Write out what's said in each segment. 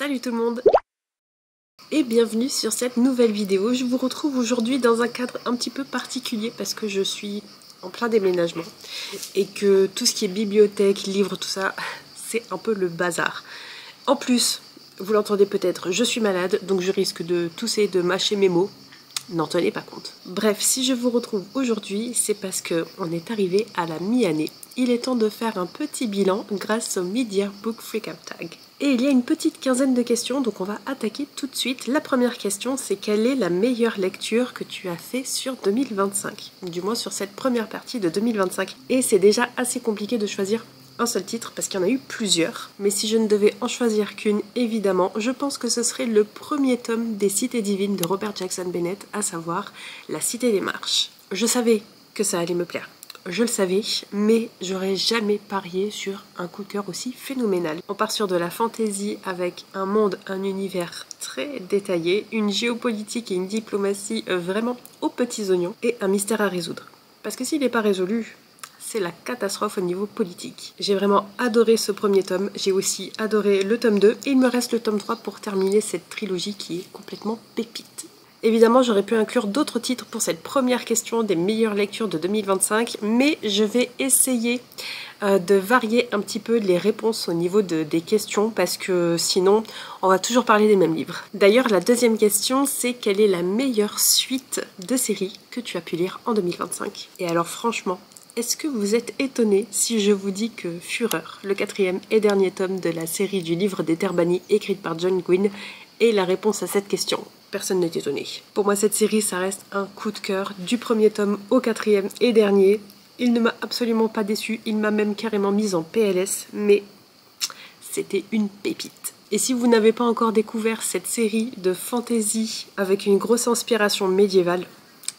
Salut tout le monde et bienvenue sur cette nouvelle vidéo. Je vous retrouve aujourd'hui dans un cadre un petit peu particulier parce que je suis en plein déménagement et que tout ce qui est bibliothèque, livres, tout ça, c'est un peu le bazar. En plus, vous l'entendez peut-être, je suis malade donc je risque de tousser, de mâcher mes mots. N'en tenez pas compte. Bref, si je vous retrouve aujourd'hui, c'est parce qu'on est arrivé à la mi-année. Il est temps de faire un petit bilan grâce au Mid-Year Book Freak Out Tag. Et il y a une petite quinzaine de questions, donc on va attaquer tout de suite. La première question, c'est quelle est la meilleure lecture que tu as fait sur 2025 ? Du moins sur cette première partie de 2025. Et c'est déjà assez compliqué de choisir un seul titre parce qu'il y en a eu plusieurs, mais si je ne devais en choisir qu'une, évidemment, je pense que ce serait le premier tome des Cités divines de Robert Jackson Bennett, à savoir La Cité des Marches. Je savais que ça allait me plaire, je le savais, mais j'aurais jamais parié sur un coup de cœur aussi phénoménal. On part sur de la fantasy avec un monde, un univers très détaillé, une géopolitique et une diplomatie vraiment aux petits oignons, et un mystère à résoudre. Parce que s'il n'est pas résolu, c'est la catastrophe au niveau politique. J'ai vraiment adoré ce premier tome, j'ai aussi adoré le tome 2 et il me reste le tome 3 pour terminer cette trilogie qui est complètement pépite. Évidemment, j'aurais pu inclure d'autres titres pour cette première question des meilleures lectures de 2025, mais je vais essayer de varier un petit peu les réponses au niveau des questions parce que sinon, on va toujours parler des mêmes livres. D'ailleurs, la deuxième question, c'est quelle est la meilleure suite de série que tu as pu lire en 2025 ? Et alors franchement, est-ce que vous êtes étonné si je vous dis que Fureur, le 4e et dernier tome de la série du livre des Terres Bannies écrite par John Gwynne, est la réponse à cette question ? Personne n'est étonné. Pour moi, cette série, ça reste un coup de cœur du premier tome au 4e et dernier. Il ne m'a absolument pas déçu, il m'a même carrément mise en PLS, mais c'était une pépite. Et si vous n'avez pas encore découvert cette série de fantasy avec une grosse inspiration médiévale,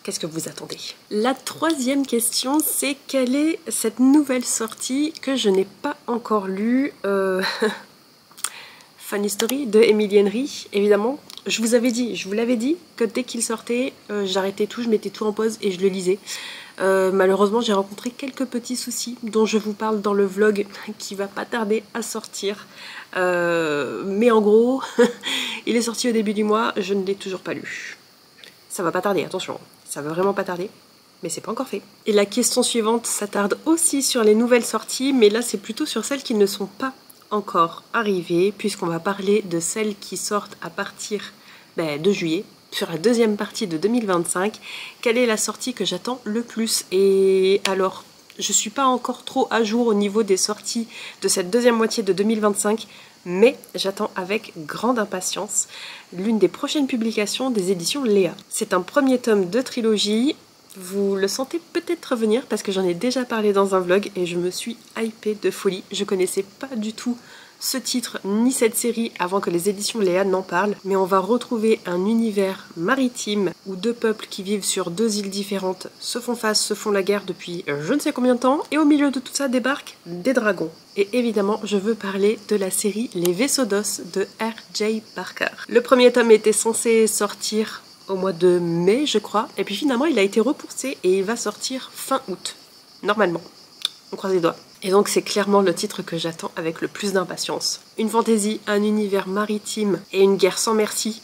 qu'est-ce que vous attendez ? La troisième question, c'est quelle est cette nouvelle sortie que je n'ai pas encore lue Funny Story de Emily Henry, évidemment. Je vous l'avais dit que dès qu'il sortait, j'arrêtais tout, je mettais tout en pause et je le lisais. Malheureusement, j'ai rencontré quelques petits soucis dont je vous parle dans le vlog qui va pas tarder à sortir. Mais en gros, il est sorti au début du mois, je ne l'ai toujours pas lu. Ça va pas tarder, attention. Ça va vraiment pas tarder, mais c'est pas encore fait. Et la question suivante s'attarde aussi sur les nouvelles sorties, mais là c'est plutôt sur celles qui ne sont pas encore arrivées, puisqu'on va parler de celles qui sortent à partir de juillet, sur la deuxième partie de 2025. Quelle est la sortie que j'attends le plus ? Et alors, je suis pas encore trop à jour au niveau des sorties de cette deuxième moitié de 2025, mais j'attends avec grande impatience l'une des prochaines publications des éditions Léa. C'est un premier tome de trilogie, vous le sentez peut-être revenir parce que j'en ai déjà parlé dans un vlog et je me suis hypée de folie. Je connaissais pas du tout ce titre ni cette série avant que les éditions Léa n'en parlent, mais on va retrouver un univers maritime où deux peuples qui vivent sur deux îles différentes se font face, se font la guerre depuis je ne sais combien de temps, et au milieu de tout ça débarquent des dragons. Et évidemment, je veux parler de la série Les Vaisseaux d'Os de R.J. Parker. Le premier tome était censé sortir au mois de mai, je crois, et puis finalement il a été repoussé et il va sortir fin août, normalement. On croise les doigts. Et donc c'est clairement le titre que j'attends avec le plus d'impatience. Une fantaisie, un univers maritime et une guerre sans merci.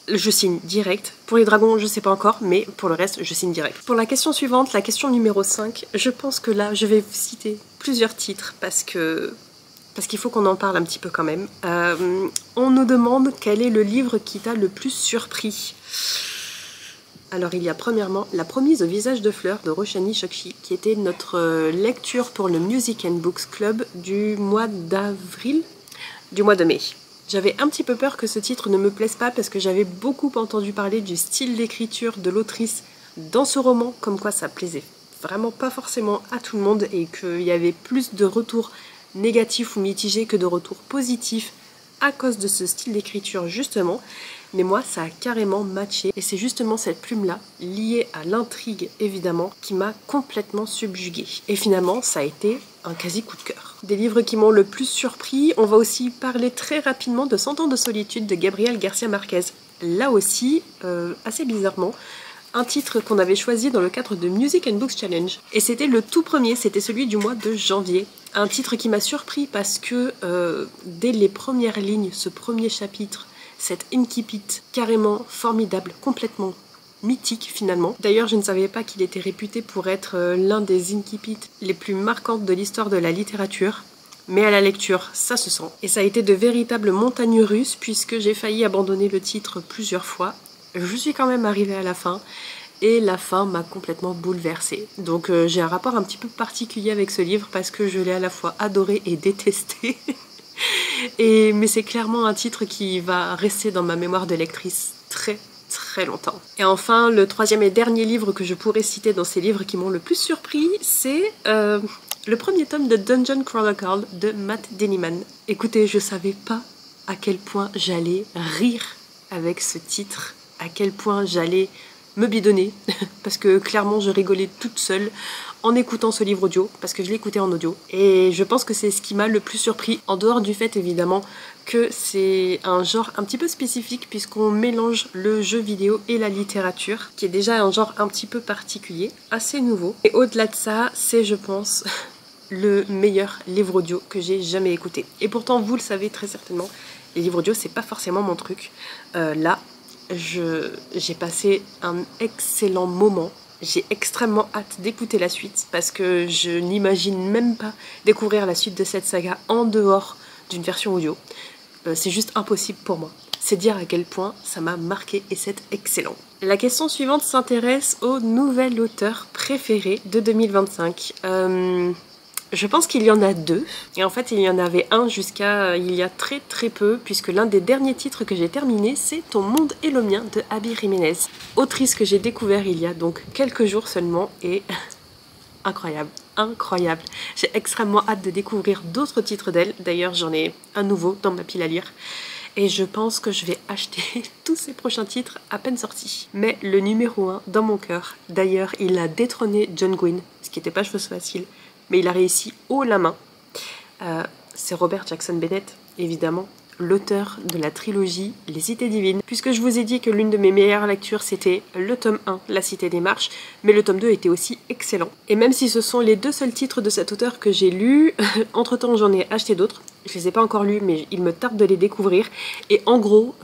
Je signe direct. Pour les dragons, je sais pas encore, mais pour le reste, je signe direct. Pour la question suivante, la question numéro 5, je pense que là, je vais vous citer plusieurs titres parce qu'il faut qu'on en parle un petit peu quand même. On nous demande quel est le livre qui t'a le plus surpris. Alors il y a premièrement La Promise au visage de fleurs de Roshani Chokshi, qui était notre lecture pour le Music and Books Club du mois de mai. J'avais un petit peu peur que ce titre ne me plaise pas parce que j'avais beaucoup entendu parler du style d'écriture de l'autrice dans ce roman, comme quoi ça plaisait vraiment pas forcément à tout le monde et qu'il y avait plus de retours négatifs ou mitigés que de retours positifs à cause de ce style d'écriture justement. Mais moi, ça a carrément matché et c'est justement cette plume-là, liée à l'intrigue évidemment, qui m'a complètement subjuguée. Et finalement, ça a été un quasi coup de cœur. Des livres qui m'ont le plus surpris, on va aussi parler très rapidement de 100 ans de solitude de Gabriel Garcia Marquez. Là aussi, assez bizarrement, un titre qu'on avait choisi dans le cadre de Music and Books Challenge. Et c'était le tout premier, c'était celui du mois de janvier. Un titre qui m'a surpris parce que dès les premières lignes, ce premier chapitre, cet incipit carrément formidable, complètement mythique finalement. D'ailleurs, je ne savais pas qu'il était réputé pour être l'un des incipits les plus marquantes de l'histoire de la littérature. Mais à la lecture, ça se sent. Et ça a été de véritables montagnes russes puisque j'ai failli abandonner le titre plusieurs fois. Je suis quand même arrivée à la fin et la fin m'a complètement bouleversée. Donc j'ai un rapport un petit peu particulier avec ce livre parce que je l'ai à la fois adoré et détesté. Mais c'est clairement un titre qui va rester dans ma mémoire de lectrice très longtemps. Et enfin, le troisième et dernier livre que je pourrais citer dans ces livres qui m'ont le plus surpris, c'est le premier tome de Dungeon Chronicle de Matt Deniman. Écoutez, je savais pas à quel point j'allais rire avec ce titre, à quel point j'allais me bidonner, parce que clairement je rigolais toute seule en écoutant ce livre audio, parce que je l'ai écouté en audio. Et je pense que c'est ce qui m'a le plus surpris, en dehors du fait évidemment que c'est un genre un petit peu spécifique puisqu'on mélange le jeu vidéo et la littérature, qui est déjà un genre un petit peu particulier, assez nouveau. Et au-delà de ça, c'est je pense le meilleur livre audio que j'ai jamais écouté. Et pourtant, vous le savez très certainement, les livres audio c'est pas forcément mon truc. Là, j'ai passé un excellent moment. J'ai extrêmement hâte d'écouter la suite parce que je n'imagine même pas découvrir la suite de cette saga en dehors d'une version audio. C'est juste impossible pour moi. C'est dire à quel point ça m'a marqué et c'est excellent. La question suivante s'intéresse au nouvel auteur préféré de 2025. Je pense qu'il y en a deux, et en fait il y en avait un jusqu'à il y a très peu, puisque l'un des derniers titres que j'ai terminé, c'est Ton monde et le mien de Abby Jiménez, autrice que j'ai découvert il y a donc quelques jours seulement, et incroyable. J'ai extrêmement hâte de découvrir d'autres titres d'elle, d'ailleurs j'en ai un nouveau dans ma pile à lire, et je pense que je vais acheter tous ces prochains titres à peine sortis. Mais le numéro 1 dans mon cœur, d'ailleurs il a détrôné John Gwynne, ce qui n'était pas chose facile, mais il a réussi haut la main. C'est Robert Jackson Bennett, évidemment, l'auteur de la trilogie Les Cités Divines, puisque je vous ai dit que l'une de mes meilleures lectures c'était le tome 1, La Cité des Marches, mais le tome 2 était aussi excellent. Et même si ce sont les deux seuls titres de cet auteur que j'ai lus, entre temps j'en ai acheté d'autres. Je les ai pas encore lus, mais il me tarde de les découvrir. Et en gros,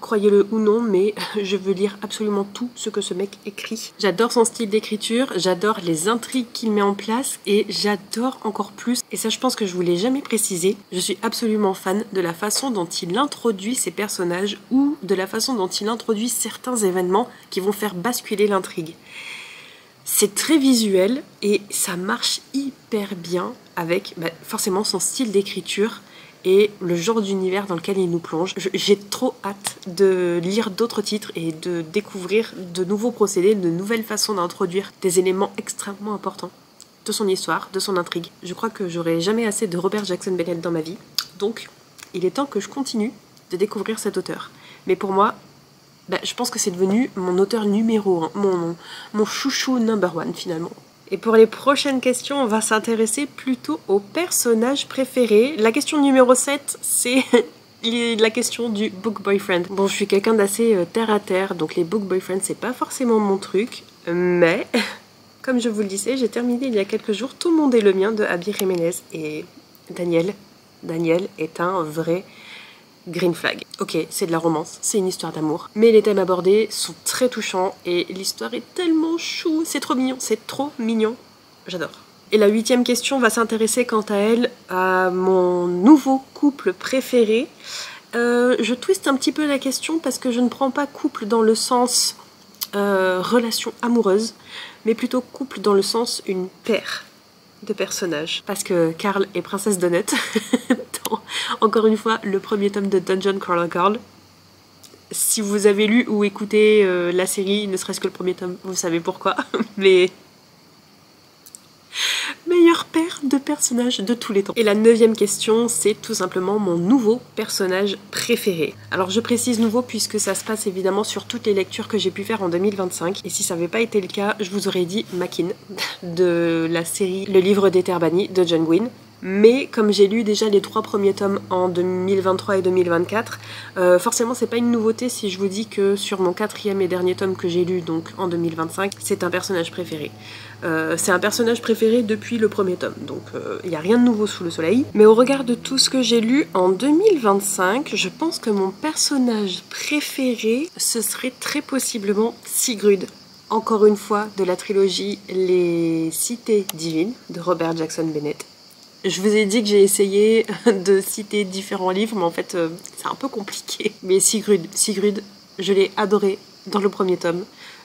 croyez-le ou non, mais je veux lire absolument tout ce que ce mec écrit. J'adore son style d'écriture, j'adore les intrigues qu'il met en place, et j'adore encore plus, et ça je pense que je vous l'ai jamais précisé, je suis absolument fan de la façon dont il introduit ses personnages, ou de la façon dont il introduit certains événements qui vont faire basculer l'intrigue. C'est très visuel, et ça marche hyper bien avec forcément son style d'écriture et le genre d'univers dans lequel il nous plonge. J'ai trop hâte de lire d'autres titres et de découvrir de nouveaux procédés, de nouvelles façons d'introduire des éléments extrêmement importants de son histoire, de son intrigue. Je crois que j'aurai jamais assez de Robert Jackson Bennett dans ma vie, donc il est temps que je continue de découvrir cet auteur. Mais pour moi, je pense que c'est devenu mon auteur numéro 1, mon chouchou number 1 finalement. Et pour les prochaines questions, on va s'intéresser plutôt aux personnages préférés. La question numéro 7, c'est la question du book boyfriend. Bon, je suis quelqu'un d'assez terre à terre, donc les book boyfriends, c'est pas forcément mon truc. Mais, comme je vous le disais, j'ai terminé il y a quelques jours Tout le monde est le mien de Abby Jiménez. Et Daniel est un vrai green flag. Ok, c'est de la romance, c'est une histoire d'amour, mais les thèmes abordés sont très touchants et l'histoire est tellement chou, c'est trop mignon, j'adore. Et la 8e question va s'intéresser quant à elle à mon nouveau couple préféré. Je twiste un petit peu la question parce que je ne prends pas couple dans le sens relation amoureuse, mais plutôt couple dans le sens une paire de personnages. Parce que Carl et Princesse Donut, encore une fois, le premier tome de Dungeon Chronicle. Si vous avez lu ou écouté la série, ne serait-ce que le premier tome, vous savez pourquoi, mais meilleure paire de personnages de tous les temps. Et la 9e question, c'est tout simplement mon nouveau personnage préféré. Alors je précise nouveau puisque ça se passe évidemment sur toutes les lectures que j'ai pu faire en 2025. Et si ça n'avait pas été le cas, je vous aurais dit Makin de la série Le Livre des Terres Bannies de John Gwynne. Mais comme j'ai lu déjà les 3 premiers tomes en 2023 et 2024, forcément c'est pas une nouveauté si je vous dis que sur mon 4e et dernier tome que j'ai lu, donc en 2025, c'est un personnage préféré. C'est un personnage préféré depuis le premier tome, donc il n'y a rien de nouveau sous le soleil. Mais au regard de tout ce que j'ai lu en 2025, je pense que mon personnage préféré, ce serait très possiblement Sigrid. Encore une fois, de la trilogie Les Cités Divines de Robert Jackson Bennett. Je vous ai dit que j'ai essayé de citer différents livres, mais en fait, c'est un peu compliqué. Mais Sigrid, je l'ai adoré dans le premier tome.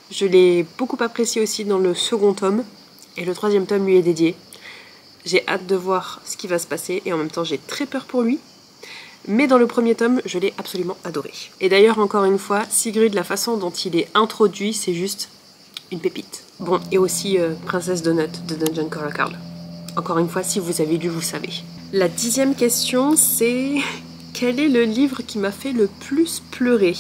Je l'ai beaucoup apprécié aussi dans le second tome. Et le 3e tome lui est dédié. J'ai hâte de voir ce qui va se passer. Et en même temps, j'ai très peur pour lui. Mais dans le premier tome, je l'ai absolument adoré. Et d'ailleurs, encore une fois, Sigrid, la façon dont il est introduit, c'est juste une pépite. Bon, et aussi Princesse Donut de Dungeon Crawler Carl. Encore une fois, si vous avez lu, vous savez. La 10e question, c'est quel est le livre qui m'a fait le plus pleurer?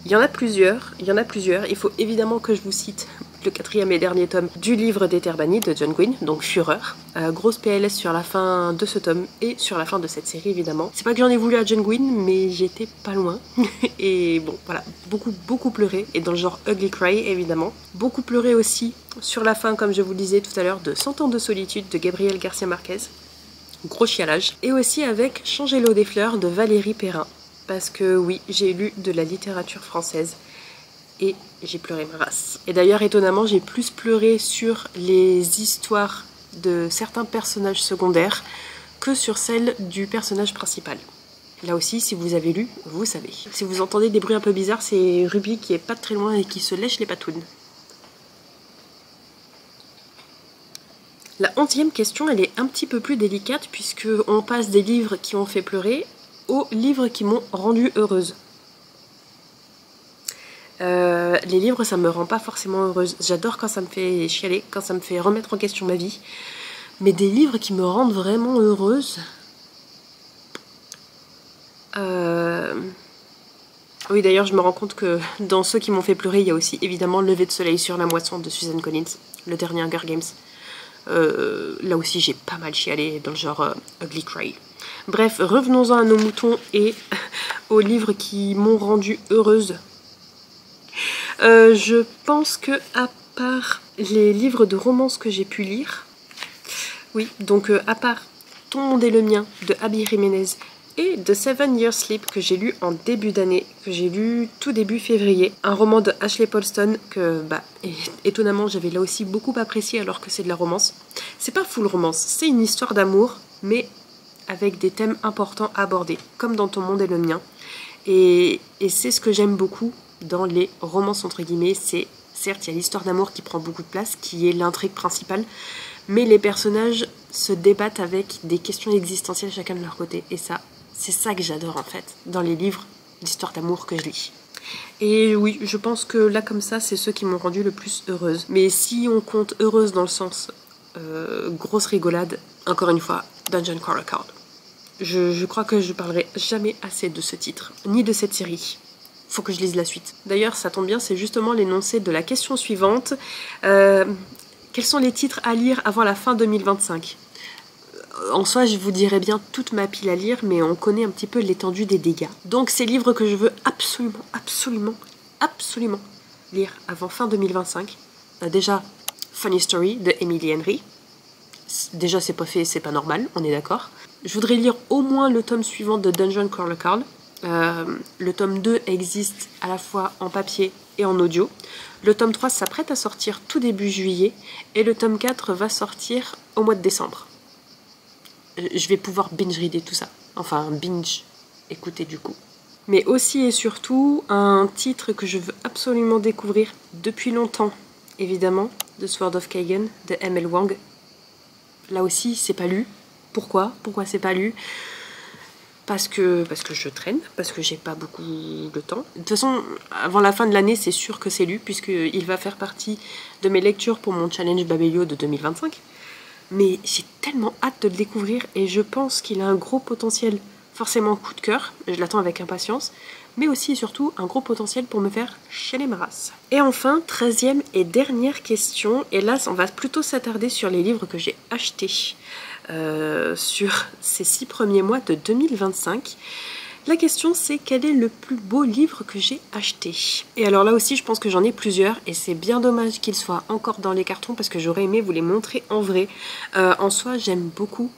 Il y en a plusieurs. Il faut évidemment que je vous cite le 4e et dernier tome du livre des Terres Bannies de John Gwynne, donc Fureur. Grosse PLS sur la fin de ce tome et sur la fin de cette série, évidemment. C'est pas que j'en ai voulu à John Gwynne, mais j'étais pas loin. Et bon, voilà, beaucoup pleuré. Et dans le genre Ugly Cry, évidemment. Beaucoup pleuré aussi sur la fin, comme je vous le disais tout à l'heure, de 100 ans de solitude de Gabriel Garcia Marquez. Gros chialage. Et aussi avec Changer l'eau des fleurs de Valérie Perrin. Parce que oui, j'ai lu de la littérature française. Et j'ai pleuré ma race. Et d'ailleurs, étonnamment, j'ai plus pleuré sur les histoires de certains personnages secondaires que sur celles du personnage principal. Là aussi, si vous avez lu, vous savez. Si vous entendez des bruits un peu bizarres, c'est Ruby qui est pas très loin et qui se lèche les patounes. La 11e question, elle est un petit peu plus délicate puisque on passe des livres qui ont fait pleurer aux livres qui m'ont rendue heureuse. Les livres, ça me rend pas forcément heureuse. J'adore quand ça me fait chialer, quand ça me fait remettre en question ma vie. Mais des livres qui me rendent vraiment heureuse... Oui, d'ailleurs, je me rends compte que dans ceux qui m'ont fait pleurer, il y a aussi évidemment Lever de soleil sur la moisson de Susan Collins, le dernier Hunger Games. Là aussi, j'ai pas mal chialé dans le genre Ugly Cry. Bref, revenons-en à nos moutons et aux livres qui m'ont rendue heureuse. Je pense que à part les livres de romance que j'ai pu lire, oui, donc à part Ton monde est le mien de Abby Jiménez et The 7 Years Sleep que j'ai lu en début d'année, que j'ai lu tout début février, un roman de Ashley Paulston que, étonnamment, j'avais là aussi beaucoup apprécié alors que c'est de la romance. C'est pas full romance, c'est une histoire d'amour, mais avec des thèmes importants abordés, comme dans Ton monde est le mien. Et c'est ce que j'aime beaucoup dans les romances entre guillemets, c'est certes il y a l'histoire d'amour qui prend beaucoup de place, qui est l'intrigue principale, mais les personnages se débattent avec des questions existentielles chacun de leur côté. Et ça, c'est ça que j'adore en fait, dans les livres d'histoire d'amour que je lis. Et oui, je pense que là comme ça, c'est ceux qui m'ont rendue le plus heureuse. Mais si on compte heureuse dans le sens grosse rigolade, encore une fois, Dungeon Crawler Carl. Je crois que je parlerai jamais assez de ce titre, ni de cette série. Faut que je lise la suite. D'ailleurs, ça tombe bien, c'est justement l'énoncé de la question suivante. Quels sont les titres à lire avant la fin 2025 ? En soi, je vous dirais bien toute ma pile à lire, mais on connaît un petit peu l'étendue des dégâts. Donc, ces livres que je veux absolument lire avant fin 2025. Déjà, Funny Story de Emily Henry. Déjà, c'est pas fait, c'est pas normal, on est d'accord. Je voudrais lire au moins le tome suivant de Dungeon Crawler Carl. Le tome 2 existe à la fois en papier et en audio. Le tome 3 s'apprête à sortir tout début juillet. Et le tome 4 va sortir au mois de décembre. Je vais pouvoir binge-reader tout ça. Enfin, binge, écouter du coup. Mais aussi et surtout, un titre que je veux absolument découvrir depuis longtemps, évidemment, The Sword of Kagan de M.L. Wang. Là aussi, c'est pas lu. Pourquoi c'est pas lu ? Parce que je traîne, parce que j'ai pas beaucoup de temps. De toute façon, avant la fin de l'année, c'est sûr que c'est lu, puisqu'il va faire partie de mes lectures pour mon challenge Babelio de 2025. Mais j'ai tellement hâte de le découvrir, et je pense qu'il a un gros potentiel, forcément coup de cœur, je l'attends avec impatience, mais aussi et surtout un gros potentiel pour me faire chialer ma race. Et enfin, 13e et dernière question, et là on va plutôt s'attarder sur les livres que j'ai achetés. sur ces 6 premiers mois de 2025. La question c'est quel est le plus beau livre que j'ai acheté? Et alors là aussi je pense que j'en ai plusieurs et c'est bien dommage qu'ils soient encore dans les cartons parce que j'aurais aimé vous les montrer en vrai. En soi j'aime beaucoup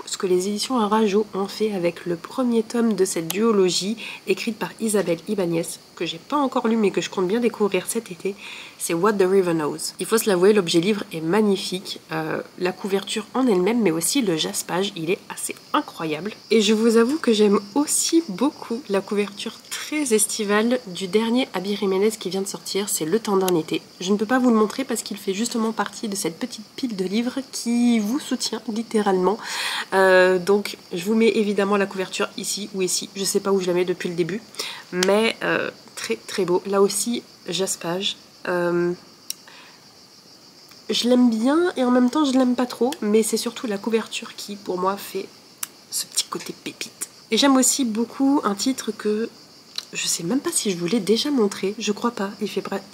ce que les éditions Arajo ont fait avec le premier tome de cette duologie écrite par Isabelle Ibáñez que j'ai pas encore lu mais que je compte bien découvrir cet été. C'est What the River Knows. Il faut se l'avouer, l'objet livre est magnifique, la couverture en elle-même mais aussi le jaspage, il est assez incroyable. Et je vous avoue que j'aime aussi beaucoup la couverture très estivale du dernier Aby Jiménez qui vient de sortir, c'est Le temps d'un été. Je ne peux pas vous le montrer parce qu'il fait justement partie de cette petite pile de livres qui vous soutient littéralement. Donc je vous mets évidemment la couverture ici ou ici, je sais pas où je la mets depuis le début, mais très très beau. Là aussi, jaspage. Je l'aime bien et en même temps je l'aime pas trop, mais c'est surtout la couverture qui pour moi fait ce petit côté pépite. Et j'aime aussi beaucoup un titre que je sais même pas si je vous l'ai déjà montré, je crois pas, il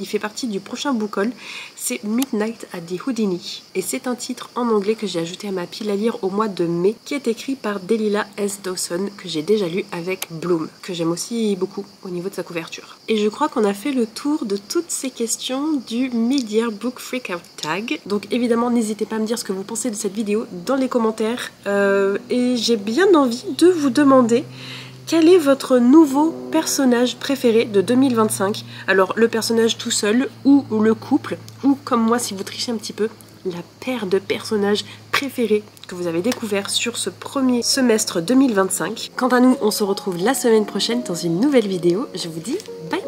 fait partie du prochain book haul, c'est Midnight at the Houdini. Et c'est un titre en anglais que j'ai ajouté à ma pile à lire au mois de mai, qui est écrit par Delilah S. Dawson, que j'ai déjà lu avec Bloom, que j'aime aussi beaucoup au niveau de sa couverture. Et je crois qu'on a fait le tour de toutes ces questions du Mid-Year Book Freakout Tag. Donc évidemment n'hésitez pas à me dire ce que vous pensez de cette vidéo dans les commentaires. Et j'ai bien envie de vous demander quel est votre nouveau personnage préféré de 2025? Alors le personnage tout seul, ou le couple, ou comme moi si vous trichez un petit peu, la paire de personnages préférés que vous avez découvert sur ce premier semestre 2025. Quant à nous, on se retrouve la semaine prochaine dans une nouvelle vidéo. Je vous dis bye!